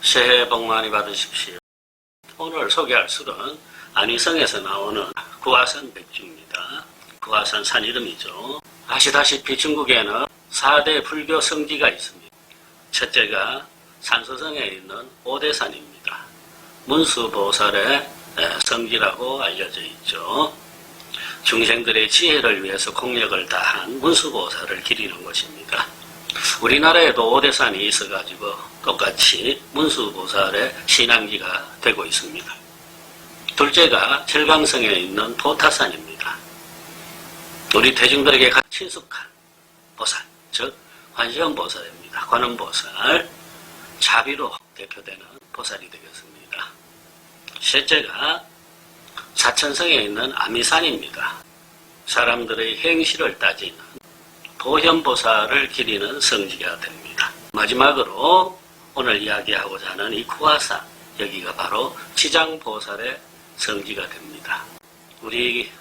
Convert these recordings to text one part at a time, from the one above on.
새해 복 많이 받으십시오. 오늘 소개할 술은 안위성에서 나오는 구화산 백주입니다. 구화산 산 이름이죠. 아시다시피 중국에는 4대 불교 성지가 있습니다. 첫째가 산서성에 있는 오대산입니다. 문수보살의 성지라고 알려져 있죠. 중생들의 지혜를 위해서 공력을 다한 문수보살을 기리는 곳입니다. 우리나라에도 오대산이 있어가지고 똑같이 문수보살의 신앙지가 되고 있습니다. 둘째가 철강성에 있는 도타산입니다. 우리 대중들에게 가장 친숙한 보살, 즉 관세음보살입니다. 관음보살, 자비로 대표되는 보살이 되겠습니다. 셋째가 사천성에 있는 아미산입니다. 사람들의 행실을 따지는 도현보살을 기리는 성지가 됩니다. 마지막으로 오늘 이야기하고자 하는 이 구화산, 여기가 바로 지장보살의 성지가 됩니다. 우리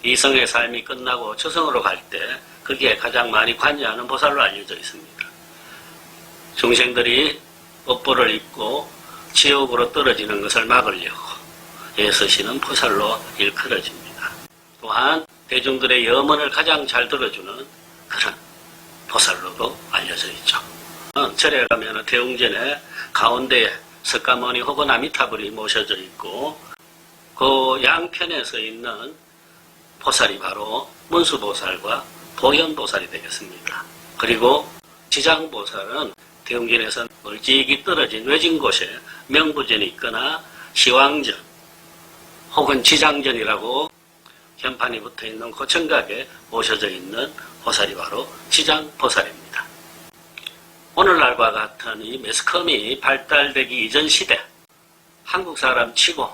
이성의 삶이 끝나고 저성으로 갈 때 거기에 가장 많이 관여하는 보살로 알려져 있습니다. 중생들이 업보를 입고 지옥으로 떨어지는 것을 막으려고 애쓰시는 보살로 일컬어집니다. 또한 대중들의 염원을 가장 잘 들어주는 그런 보살로도 알려져 있죠. 절에 가면 대웅전에 가운데에 석가모니 혹은 아미타불이 모셔져 있고 그 양편에 서 있는 보살이 바로 문수보살과 도현보살이 되겠습니다. 그리고 지장보살은 대웅전에서 멀찍이 떨어진 외진 곳에 명부전이 있거나 시황전 혹은 지장전이라고 현판이 붙어있는 고청각에 모셔져 있는 보살이 바로 지장보살입니다. 오늘날과 같은 이 매스컴이 발달되기 이전 시대 한국 사람 치고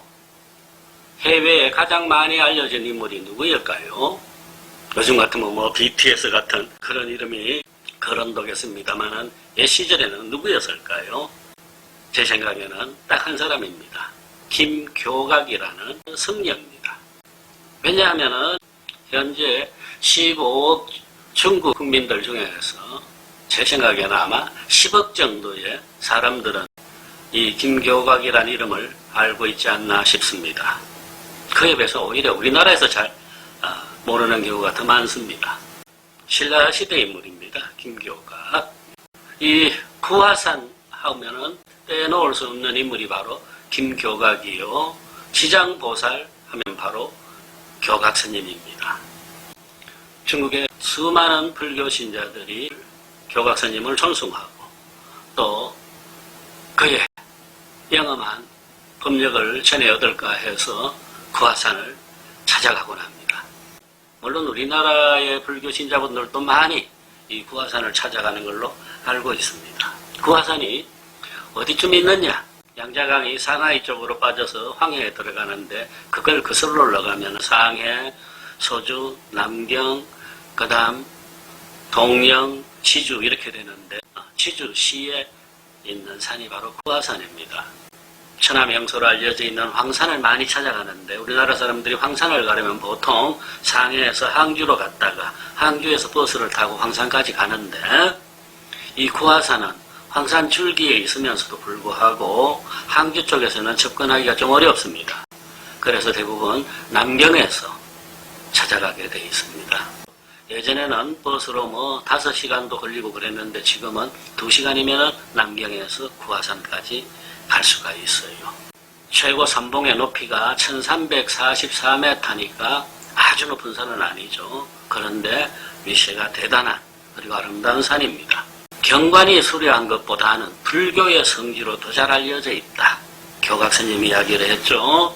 해외에 가장 많이 알려진 인물이 누구일까요? 요즘 같으면 뭐 BTS 같은 그런 이름이 거론되겠습니다만은 옛 시절에는 누구였을까요? 제 생각에는 딱 한 사람입니다. 김교각이라는 성녀입니다. 왜냐하면은 현재 15억 중국 국민들 중에서 제 생각에는 아마 10억 정도의 사람들은 이 김교각이라는 이름을 알고 있지 않나 싶습니다. 그에 비해서 오히려 우리나라에서 잘 모르는 경우가 더 많습니다. 신라시대 인물입니다. 김교각. 이 구화산 하면은 빼놓을 수 없는 인물이 바로 김교각이요. 지장보살 하면 바로 교각스님입니다. 중국의 수많은 불교 신자들이 교각스님을 존숭하고 또 그의 영험한 법력을 전해 얻을까 해서 구화산을 찾아가곤 합니다. 물론 우리나라의 불교 신자분들도 많이 이 구화산을 찾아가는 걸로 알고 있습니다. 구화산이 어디쯤 있느냐? 양자강이 상하이 쪽으로 빠져서 황해에 들어가는데 그걸 거슬러 올라가면 상해, 소주, 남경, 그 다음 동영, 지주 이렇게 되는데 지주시에 있는 산이 바로 구화산입니다. 천하명소로 알려져 있는 황산을 많이 찾아가는데 우리나라 사람들이 황산을 가려면 보통 상해에서 항주로 갔다가 항주에서 버스를 타고 황산까지 가는데 이 구화산은 황산 줄기에 있으면서도 불구하고 항주 쪽에서는 접근하기가 좀 어렵습니다. 그래서 대부분 남경에서 찾아가게 되어 있습니다. 예전에는 버스로 5시간도 걸리고 그랬는데 지금은 2시간이면 남경에서 구화산까지 갈 수가 있어요. 최고 산봉의 높이가 1344m니까 아주 높은 산은 아니죠. 그런데 위세가 대단한 그리고 아름다운 산입니다. 경관이 수려한 것보다는 불교의 성지로 더 잘 알려져 있다. 교각스님이 이야기를 했죠.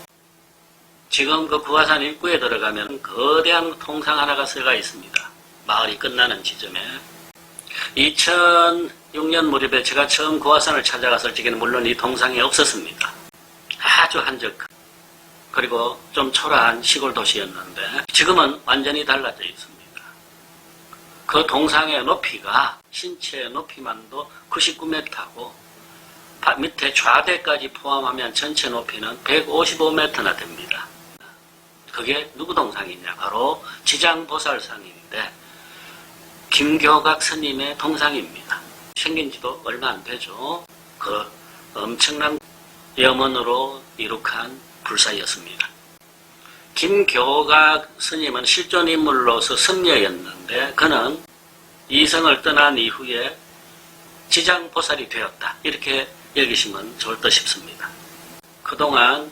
지금 그 구화산 입구에 들어가면 거대한 동상 하나가 서가 있습니다. 마을이 끝나는 지점에. 2006년 무렵에 제가 처음 구화산을 찾아갔을 적에는 물론 이 동상이 없었습니다. 아주 한적 그리고 좀 초라한 시골 도시였는데 지금은 완전히 달라져 있습니다. 그 동상의 높이가 신체의 높이만도 99m고 밑에 좌대까지 포함하면 전체 높이는 155m나 됩니다. 그게 누구 동상이냐? 바로 지장보살상인데 김교각 스님의 동상입니다. 생긴 지도 얼마 안 되죠. 그 엄청난 염원으로 이룩한 불사였습니다. 김교각 스님은 실존인물로서 선녀였는데 그는 이성을 떠난 이후에 지장보살이 되었다. 이렇게 여기시면 좋을 듯 싶습니다. 그동안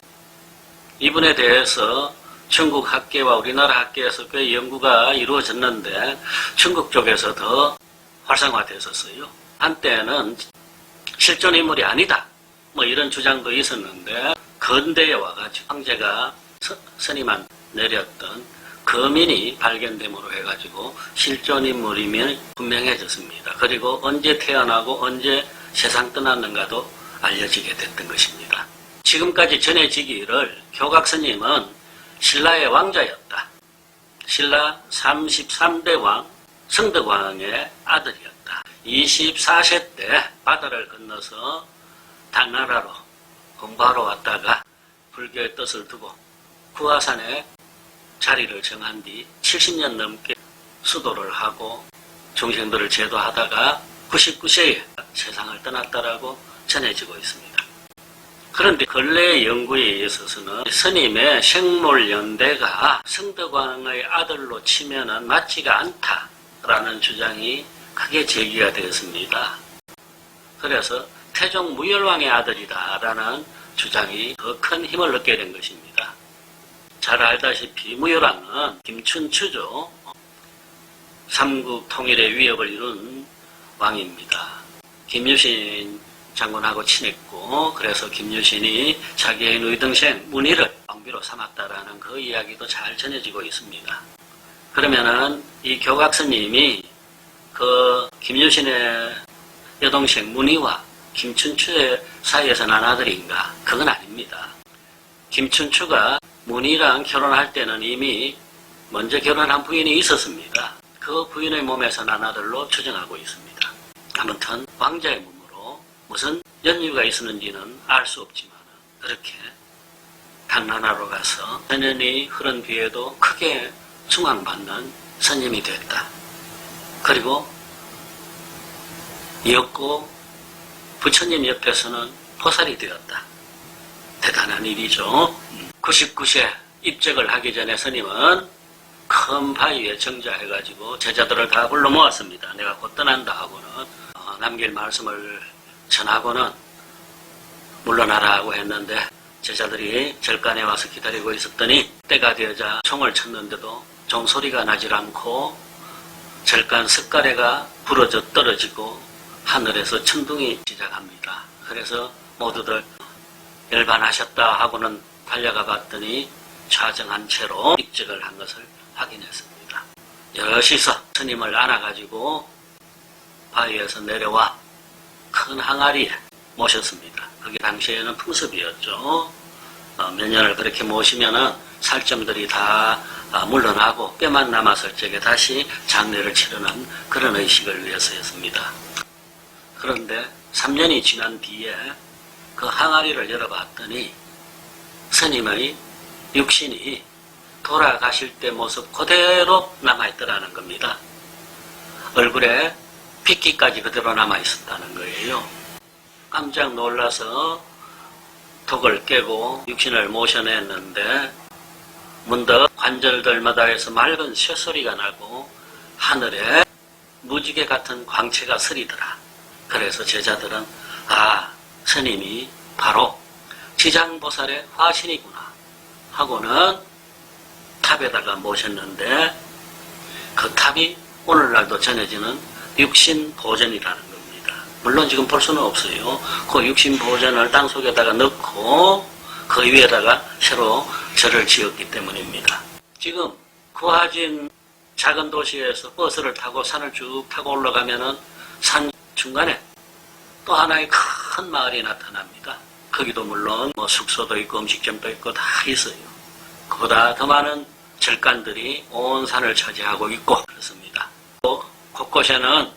이분에 대해서 중국 학계와 우리나라 학계에서 꽤 연구가 이루어졌는데 중국 쪽에서 더 활성화됐었어요. 한때는 실존인물이 아니다. 뭐 이런 주장도 있었는데 근대에 와가지고 황제가 스님한 내렸던 거민이 발견됨으로 해가지고 실존인물이면 분명해졌습니다. 그리고 언제 태어나고 언제 세상 떠났는가도 알려지게 됐던 것입니다. 지금까지 전해지기를 교각 스님은 신라의 왕자였다. 신라 33대 왕 성덕왕의 아들이었다. 24세 때 바다를 건너서 당나라로 공부하러 왔다가 불교의 뜻을 두고 구화산에 자리를 정한 뒤 70년 넘게 수도를 하고 중생들을 제도하다가 99세에 세상을 떠났다라고 전해지고 있습니다. 그런데 근래 연구에 있어서는 스님의 생롤연대가 성덕왕의 아들로 치면은 맞지가 않다라는 주장이 크게 제기가 되었습니다. 그래서 태종 무열왕의 아들이다라는 주장이 더 큰 힘을 얻게 된 것입니다. 잘 알다시피 무열왕은 김춘추죠. 삼국 통일의 위협을 이룬 왕입니다. 김유신 장군하고 친했고 그래서 김유신이 자기의 의등생 문희를 왕비로 삼았다라는 그 이야기도 잘 전해지고 있습니다. 그러면은 이 교각 스님이 그 김유신의 여동생 문희와 김춘추의 사이에서 난 아들인가? 그건 아닙니다. 김춘추가 문희랑 결혼할 때는 이미 먼저 결혼한 부인이 있었습니다. 그 부인의 몸에서 난 아들로 추정하고 있습니다. 아무튼 왕자의 몸으로 무슨 연유가 있었는지는 알 수 없지만 그렇게 당나라로 가서 천년이 흐른 뒤에도 크게 중앙받는 스님이 됐다. 그리고 이었고 부처님 옆에서는 보살이 되었다. 대단한 일이죠. 99세 입적을 하기 전에 스님은 큰 바위에 정자해가지고 제자들을 다 불러 모았습니다. 내가 곧 떠난다 하고는 남길 말씀을 전하고는 물러나라 하고 했는데 제자들이 절간에 와서 기다리고 있었더니 때가 되어자 총을 쳤는데도 종소리가 나질 않고 절간 석가래가 부러져 떨어지고 하늘에서 천둥이 시작합니다. 그래서 모두들 열반하셨다 하고는 달려가 봤더니 좌정한 채로 입적을 한 것을 확인했습니다. 여시서 스님을 안아가지고 바위에서 내려와 큰 항아리에 모셨습니다. 그게 당시에는 풍습이었죠. 몇 년을 그렇게 모시면은 살점들이 다 물러나고 뼈만 남았을 적에 다시 장례를 치르는 그런 의식을 위해서였습니다. 그런데 3년이 지난 뒤에 그 항아리를 열어봤더니 스님의 육신이 돌아가실 때 모습 그대로 남아있더라는 겁니다. 얼굴에 핏기까지 그대로 남아있었다는 거예요. 깜짝 놀라서 독을 깨고 육신을 모셔냈는데 문득 관절들마다 해서 맑은 쇳소리가 나고 하늘에 무지개 같은 광채가 서리더라. 그래서 제자들은 스님이 바로 지장보살의 화신이구나 하고는 탑에다가 모셨는데 그 탑이 오늘날도 전해지는 육신보전이라는 겁니다. 물론 지금 볼 수는 없어요. 그 육신보전을 땅속에다가 넣고 그 위에다가 새로 절을 지었기 때문입니다. 지금 구하진 작은 도시에서 버스를 타고 산을 쭉 타고 올라가면은 산 중간에 또 하나의 큰 마을이 나타납니다. 거기도 물론 숙소도 있고 음식점도 있고 다 있어요. 그보다 더 많은 절간들이 온 산을 차지하고 있고 그렇습니다. 또 곳곳에는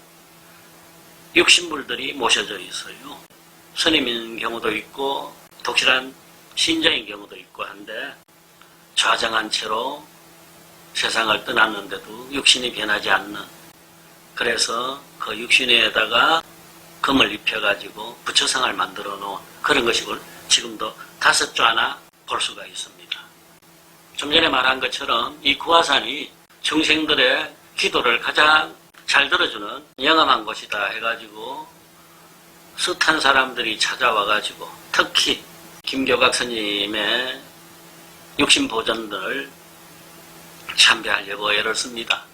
육신물들이 모셔져 있어요. 스님인 경우도 있고 독실한 신자인 경우도 있고 한데 좌정한 채로 세상을 떠났는데도 육신이 변하지 않는, 그래서 그 육신에다가 금을 입혀가지고 부처상을 만들어 놓은 그런 것이고 지금도 5좌나 볼 수가 있습니다. 좀 전에 말한 것처럼 이 구화산이 중생들의 기도를 가장 잘 들어주는 영험한 곳이다 해가지고 숱한 사람들이 찾아와가지고 특히 김교각 스님의 육신보전을 참배하려고 애를 씁니다.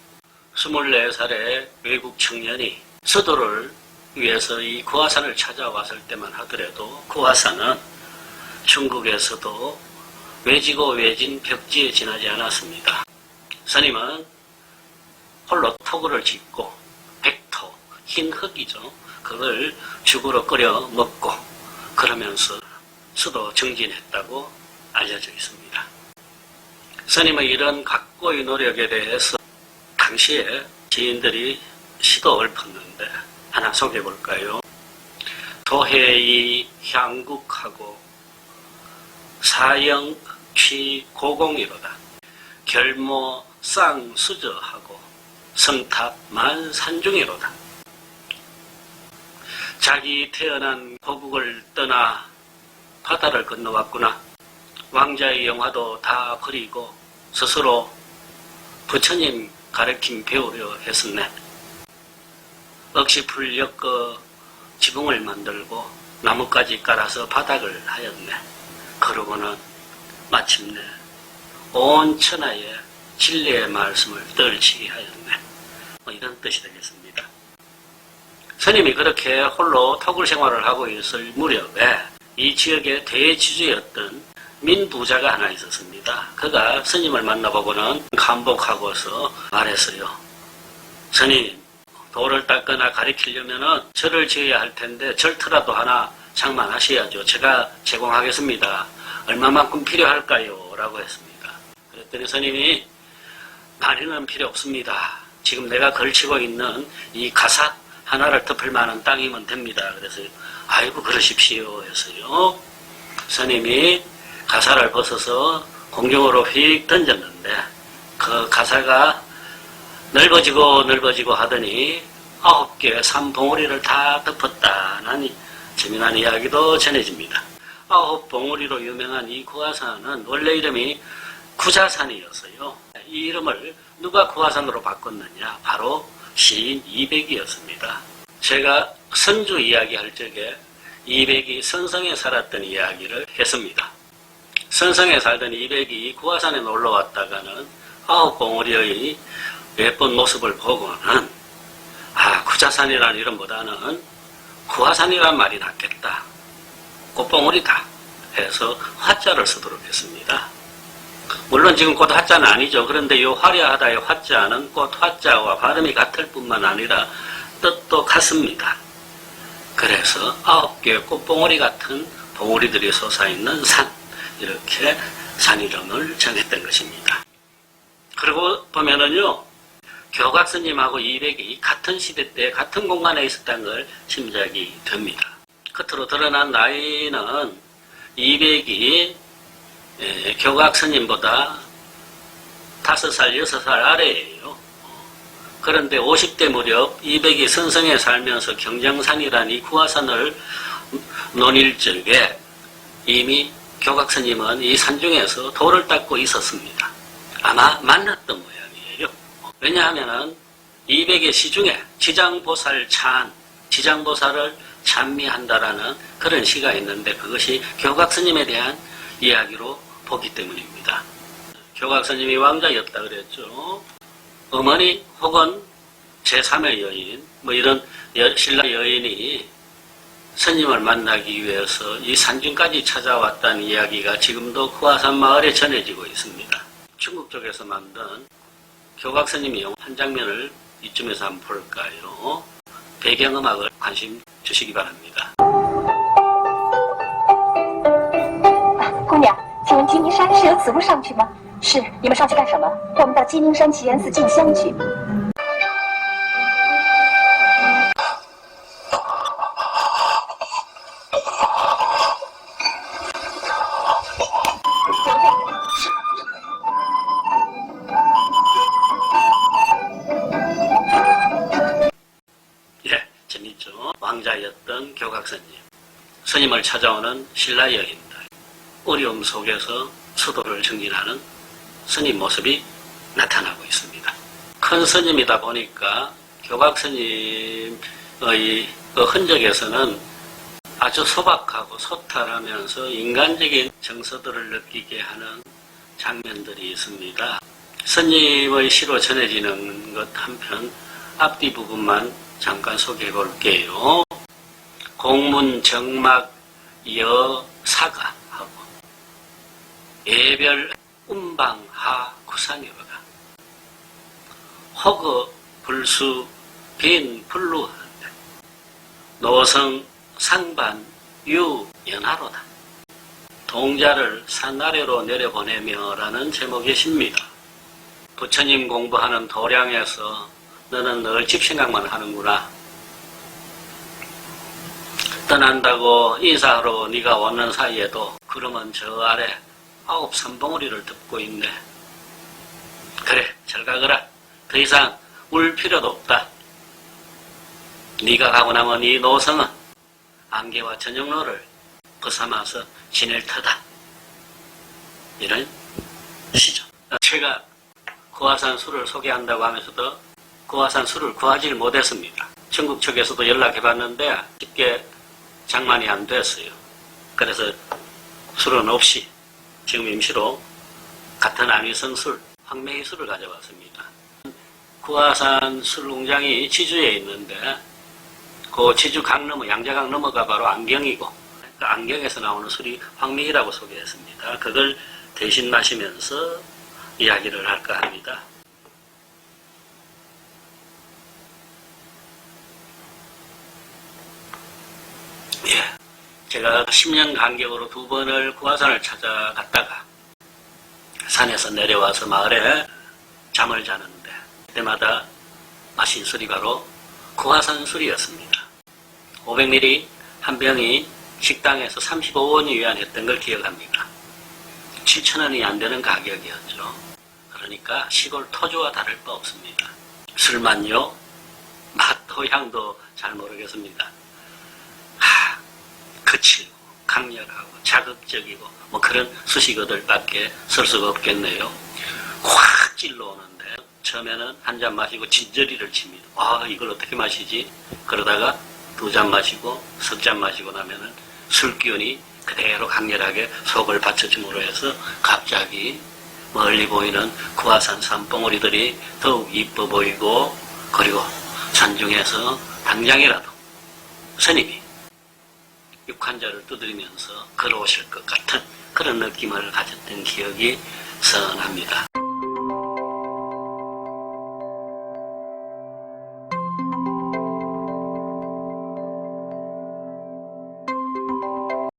24살의 외국 청년이 수도를 위해서 이 구화산을 찾아왔을 때만 하더라도 구화산은 중국에서도 외지고 외진 벽지에 지나지 않았습니다. 스님은 홀로 토구를 짓고 백토, 흰 흙이죠. 그걸 죽으로 끓여 먹고 그러면서 수도 정진했다고 알려져 있습니다. 스님의 이런 각고의 노력에 대해서 당시에 지인들이 시도 읊었는데 하나 소개해 볼까요? 도해이 향국하고 사영 취 고공이로다. 결모 쌍수저하고 성탑 만산중이로다. 자기 태어난 고국을 떠나 바다를 건너왔구나. 왕자의 영화도 다 버리고 스스로 부처님 가르침 배우려 했었네. 억시풀 엮어 지붕을 만들고 나뭇가지 깔아서 바닥을 하였네. 그러고는 마침내 온 천하에 진리의 말씀을 떨치게 하였네. 이런 뜻이 되겠습니다. 스님이 그렇게 홀로 토굴 생활을 하고 있을 무렵에 이 지역의 대지주였던 민부자가 하나 있었습니다. 그가 스님을 만나보고는 감복하고서 말했어요. 스님, 돌을 닦거나 가리키려면 절을 지어야 할 텐데 절터라도 하나 장만하셔야죠. 제가 제공하겠습니다. 얼마만큼 필요할까요? 라고 했습니다. 그랬더니 스님이 많이는 필요 없습니다. 지금 내가 걸치고 있는 이 가삿 하나를 덮을 만한 땅이면 됩니다. 그래서 아이고 그러십시오 했어요. 스님이 가사를 벗어서 공중으로 휙 던졌는데 그 가사가 넓어지고 하더니 9개 산봉우리를 다 덮었다는 재미난 이야기도 전해집니다. 9봉우리로 유명한 이 구화산은 원래 이름이 구자산이었어요. 이 이름을 누가 구화산으로 바꿨느냐? 바로 시인 이백이었습니다. 제가 선주 이야기할 적에 이백이 선성에 살았던 이야기를 했습니다. 선성에 살던 이백이 구화산에 놀러왔다가는 9봉우리의 예쁜 모습을 보고는 구자산이라는 이름보다는 구화산이란 말이 낫겠다. 꽃봉우리다 해서 화자를 쓰도록 했습니다. 물론 지금 꽃 화자는 아니죠. 그런데 이 화려하다의 화자는 꽃 화자와 발음이 같을 뿐만 아니라 뜻도 같습니다. 그래서 9개의 꽃봉오리 같은 봉오리들이 솟아있는 산, 이렇게 산 이름을 정했던 것입니다. 그리고 보면은요, 교각 스님하고 이백이 같은 시대 때 같은 공간에 있었다는 걸 짐작이 됩니다. 겉으로 드러난 나이는 이백이 교각 스님보다 5살, 6살 아래예요. 그런데 50대 무렵 이백이 선성에 살면서 경정산이란 이 구화산을 논일 적에 이미 교각 스님은 이 산중에서 돌을 닦고 있었습니다. 아마 만났던 모양이에요. 왜냐하면 이백의 시중에 지장보살 찬, 지장보살을 찬미한다라는 그런 시가 있는데 그것이 교각 스님에 대한 이야기로 보기 때문입니다. 교각 스님이 왕자였다 그랬죠. 어머니 혹은 제3의 여인, 이런 신라 여인이 스님을 만나기 위해서 이 산중까지 찾아왔다는 이야기가 지금도 구화산 마을에 전해지고 있습니다. 중국 쪽에서 만든 교각 스님이 한 장면을 이쯤에서 한번 볼까요? 배경음악을 관심 주시기 바랍니다. 姑娘，请问吉宁山是有子路上去吗？是，你们上去干什么？我们到鸡宁山祈源寺进香去。 되었던 교각선님, 스님을 찾아오는 신라 여인들, 어려움 속에서 수도를 정진하는 스님 모습이 나타나고 있습니다. 큰 스님이다 보니까 교각스님의 그 흔적에서는 아주 소박하고 소탈하면서 인간적인 정서들을 느끼게 하는 장면들이 있습니다. 스님의 시로 전해지는 것 한편 앞뒤 부분만 잠깐 소개해 볼게요. 공문 정막 여사가 하고 예별 운방하 구산여가 허거 불수 빈 불루한데 노성 상반 유 연하로다. 동자를 산 아래로 내려보내며 라는 제목의 시입니다. 부처님 공부하는 도량에서 너는 늘 집 생각만 하는구나. 떠난다고 인사하러 네가 오는 사이에도 그러면 저 아래 9 산봉우리를 덮고 있네. 그래, 잘 가거라. 더 이상 울 필요도 없다. 네가 가고 나면 이 노성은 안개와 저녁로를 벗삼아서 지낼 터다. 이런 시죠. 제가 구화산 술을 소개한다고 하면서도 구화산 술을 구하지 못했습니다. 중국 측에서도 연락해봤는데 쉽게 장만이 안 됐어요. 그래서 술은 없이 지금 임시로 같은 안위성술, 황매희술을 가져왔습니다. 구화산 술농장이 지주에 있는데 그 지주 강 넘어 양자강 넘어가 바로 안경이고 그 안경에서 나오는 술이 황매희라고 소개했습니다. 그걸 대신 마시면서 이야기를 할까 합니다. 예, 제가 10년 간격으로 2번을 구화산을 찾아갔다가 산에서 내려와서 마을에 잠을 자는데 그때마다 마신 술이 바로 구화산 술이었습니다. 500ml 한 병이 식당에서 35원이 위안했던 걸 기억합니다. 7,000원이 안 되는 가격이었죠. 그러니까 시골 토주와 다를 바 없습니다. 술만요, 맛도 향도 잘 모르겠습니다. 거칠고 강렬하고 자극적이고 뭐 그런 수식어들밖에 쓸 수가 없겠네요. 확 찔러오는데 처음에는 한 잔 마시고 진저리를 칩니다. 아, 이걸 어떻게 마시지? 그러다가 2잔 마시고 석 잔 마시고 나면은 술기운이 그대로 강렬하게 속을 받쳐줌으로 해서 갑자기 멀리 보이는 구화산 산봉우리들이 더욱 이뻐 보이고 그리고 산중에서 당장이라도 스님이 육환자를 두드리면서 걸어오실 것 같은 그런 느낌을 가졌던 기억이 선합니다.